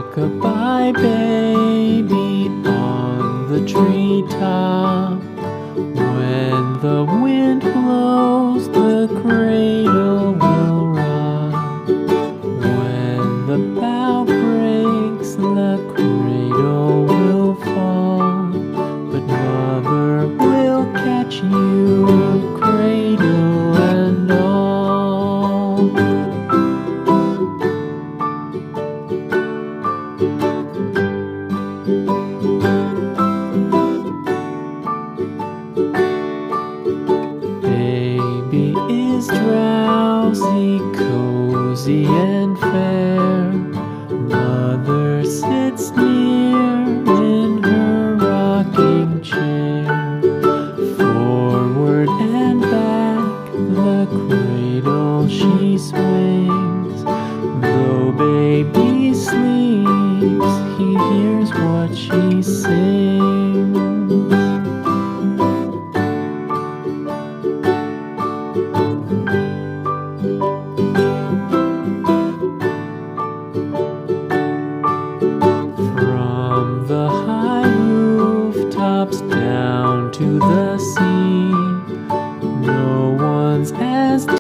Rock-a-bye baby on the treetop. When the wind blows, the cradle will rock. When the bough breaks, the cradle will fall. But mother will catch you, cradle and all. Baby is drowsy, cozy and fair. Mother sits near in her rocking chair. Forward and back, the cradle she swung.